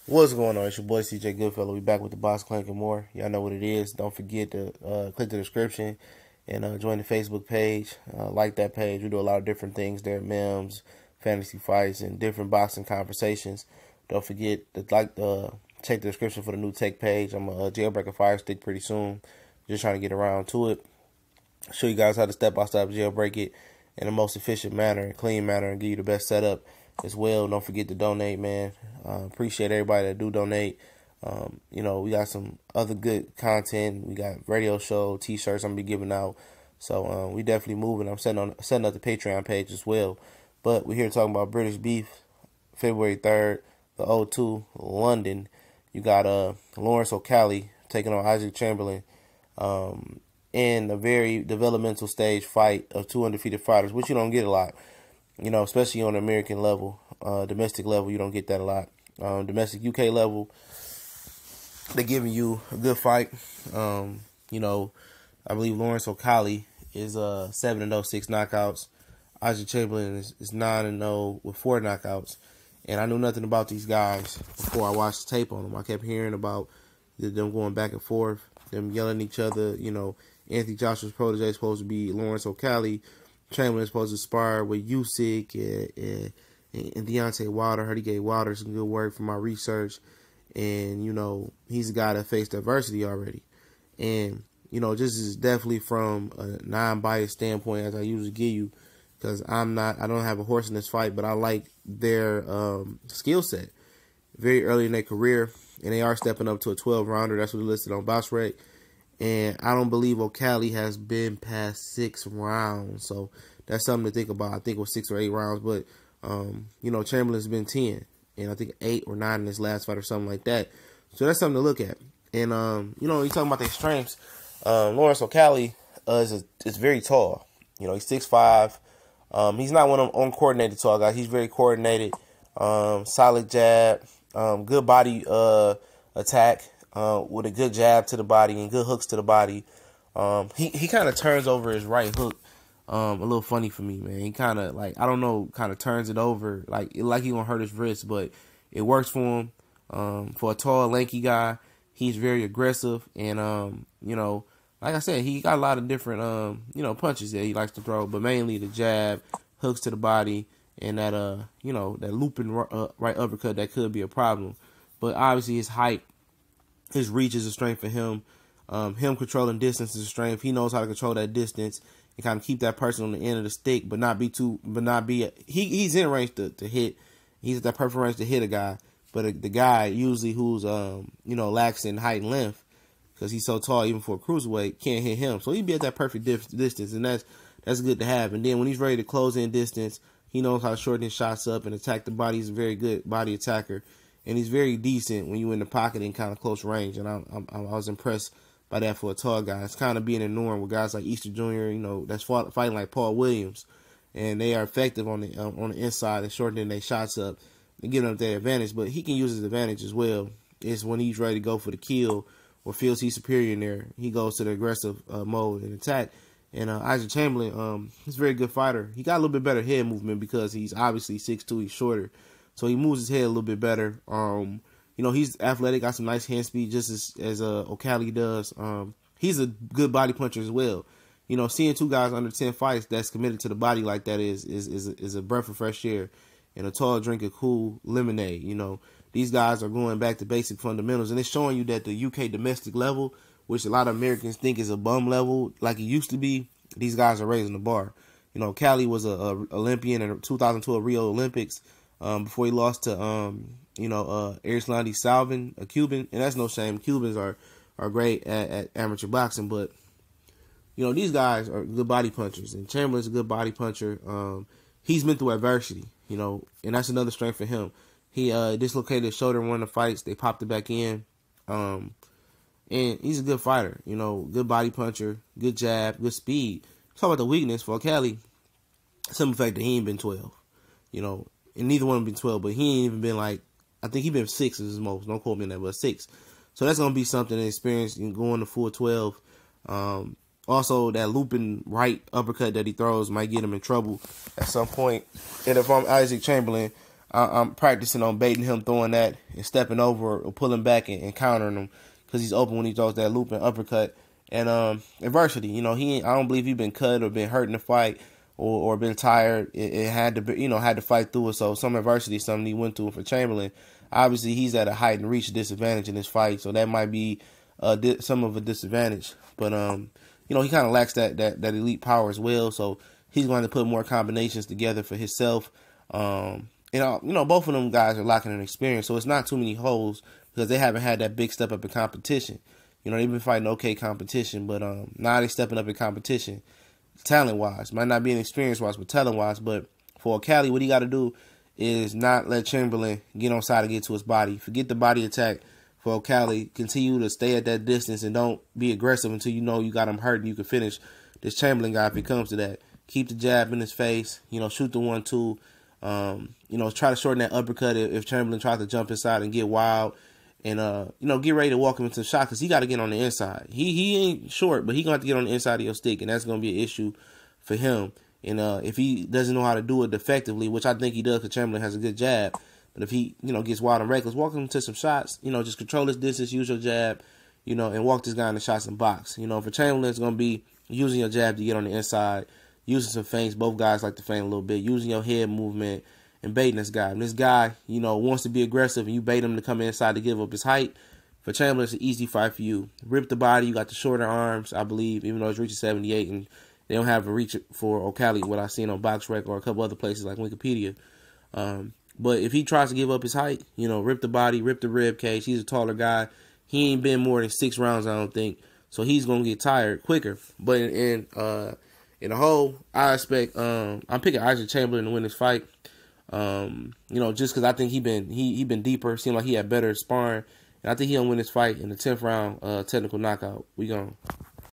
What's going on? It's your boy CJ Goodfellow. We back with the Box Clank and more. Y'all know what it is. Don't forget to click the description and join the Facebook page. Like that page. We do a lot of different things there. Memes, fantasy fights, and different boxing conversations. Don't forget to check the description for the new tech page. I'm a jailbreak a fire stick pretty soon. Just trying to get around to it. Show you guys how to step-by-step jailbreak it in the most efficient manner and clean manner and give you the best setup as well. Don't forget to donate, man. Appreciate everybody that do donate. We got some other good content. We got radio show, t-shirts I'm going to be giving out. So we definitely moving. I'm setting up the Patreon page as well. But we're here talking about British Beef, February 3rd, the O2, London. You got Lawrence Okolie taking on Isaac Chamberlain. In a very developmental stage fight of two undefeated fighters, which you don't get a lot, especially on the American level, domestic level, you don't get that a lot. Domestic UK level, they're giving you a good fight. I believe Lawrence Okolie is 7-0, 6 knockouts. Isaac Chamberlain is 9-0 with 4 knockouts. And I knew nothing about these guys before I watched the tape on them. I kept hearing about them going back and forth, them yelling at each other. Anthony Joshua's protege is supposed to be Lawrence Okolie. Chamberlain is supposed to spar with Usyk and Deontay Wilder. I heard he gave Wilder some good work from my research. And, he's a guy that faced adversity already. And, this is definitely from a non-biased standpoint, as I usually give you, because I don't have a horse in this fight, but I like their skill set. Very early in their career, and they are stepping up to a 12-rounder. That's what they listed on BoxRec. And I don't believe Okolie has been past 6 rounds. So that's something to think about. I think it was 6 or 8 rounds. But, Chamberlain's been 10. And I think 8 or 9 in his last fight or something like that. So that's something to look at. And, you're talking about their strengths. Lawrence Okolie is very tall. He's 6'5". He's not one of them uncoordinated tall guys. He's very coordinated. Solid jab. Good body attack. With a good jab to the body and good hooks to the body. He kind of turns over his right hook a little funny for me, man. He kind of, kind of turns it over like he gonna hurt his wrist, but it works for him. For a tall, lanky guy, he's very aggressive. And, like I said, he got a lot of different, punches that he likes to throw, but mainly the jab, hooks to the body, and that, that looping right uppercut that could be a problem. But obviously his height, his reach is a strength for him. Him controlling distance is a strength. He knows how to control that distance and kind of keep that person on the end of the stick, he's in range to hit. He's at that perfect range to hit a guy. But the guy usually who's, lacks in height and length, because he's so tall, even for a cruiserweight, can't hit him. So he'd be at that perfect distance, and that's good to have. And then when he's ready to close in distance, he knows how to shorten his shots up and attack the body. He's a very good body attacker. And he's very decent when you're in the pocket in kind of close range. And I was impressed by that for a tall guy. It's kind of being a norm with guys like Easter Jr., that's fighting like Paul Williams. And they are effective on the inside and shortening their shots up and giving up their advantage. But he can use his advantage as well. It's when he's ready to go for the kill or feels he's superior in there, he goes to the aggressive mode and attack. And Isaac Chamberlain, he's a very good fighter. He got a little bit better head movement because he's obviously 6'2", he's shorter. So he moves his head a little bit better. He's athletic, got some nice hand speed, just as Okolie does. He's a good body puncher as well. Seeing 2 guys under 10 fights that's committed to the body like that is a breath of fresh air and a tall drink of cool lemonade. These guys are going back to basic fundamentals, and it's showing you that the UK domestic level, which a lot of Americans think is a bum level like it used to be, these guys are raising the bar. Okolie was a Olympian in the 2012 Rio Olympics. Before he lost to, Erislandy Salvin, a Cuban. And that's no shame. Cubans are great at amateur boxing. But, these guys are good body punchers. And Chamberlain's a good body puncher. He's been through adversity, and that's another strength for him. He dislocated his shoulder in one of the fights. They popped it back in. And he's a good fighter. Good body puncher, good jab, good speed. Talk about the weakness for Okolie. Some fact that he ain't been 12, and neither one of them been 12, but he ain't even been I think he been 6 is his most. Don't quote me on that, but 6. So that's going to be something to experience and going to full 12. Also, that looping right uppercut that he throws might get him in trouble at some point. And if I'm Isaac Chamberlain, I'm practicing on baiting him, throwing that and stepping over or pulling back and countering him because he's open when he throws that looping uppercut. And adversity, you know, I don't believe he's been cut or been hurt in the fight or been tired. It had to be, you know, had to fight through it. So some adversity, something he went through for Chamberlain. Obviously, he's at a height and reach disadvantage in this fight, so that might be some of a disadvantage. But you know, he kind of lacks that elite power as well. So he's going to put more combinations together for himself. You know, both of them guys are lacking in experience, so it's not too many holes because they haven't had that big step up in competition. You know, they've been fighting okay competition, but now they're stepping up in competition, talent-wise. Might not be in experience-wise, but talent-wise. But for Okolie, what he got to do is not let Chamberlain get on side and get to his body. Forget the body attack for Okolie. Continue to stay at that distance and don't be aggressive until you know you got him hurt and you can finish this Chamberlain guy if it comes to that. Keep the jab in his face. You know, shoot the 1-2. You know, try to shorten that uppercut if Chamberlain tries to jump inside and get wild. And, you know, get ready to walk him into the shot because he got to get on the inside. He ain't short, but he going to have to get on the inside of your stick, and that's going to be an issue for him. And if he doesn't know how to do it effectively, which I think he does because Chamberlain has a good jab, but if he, you know, gets wild and reckless, walk him into some shots. You know, just control his distance, use your jab, you know, and walk this guy in the shots and box. You know, for Chamberlain, it's going to be using your jab to get on the inside, using some feints. Both guys like to feint a little bit, using your head movement, and baiting this guy. And this guy, you know, wants to be aggressive, and you bait him to come inside to give up his height. For Chamberlain, it's an easy fight for you. Rip the body. You got the shorter arms, I believe, even though it's reaching 78, and they don't have a reach for Okolie, what I've seen on BoxRec or a couple other places like Wikipedia. But if he tries to give up his height, you know, rip the body, rip the rib cage. He's a taller guy. He ain't been more than 6 rounds, I don't think. So he's going to get tired quicker. But in the whole, I expect, I'm picking Isaac Chamberlain to win this fight. You know, just because I think he been deeper, seemed like he had better sparring, and I think he'll win this fight in the 10th round technical knockout. We gone.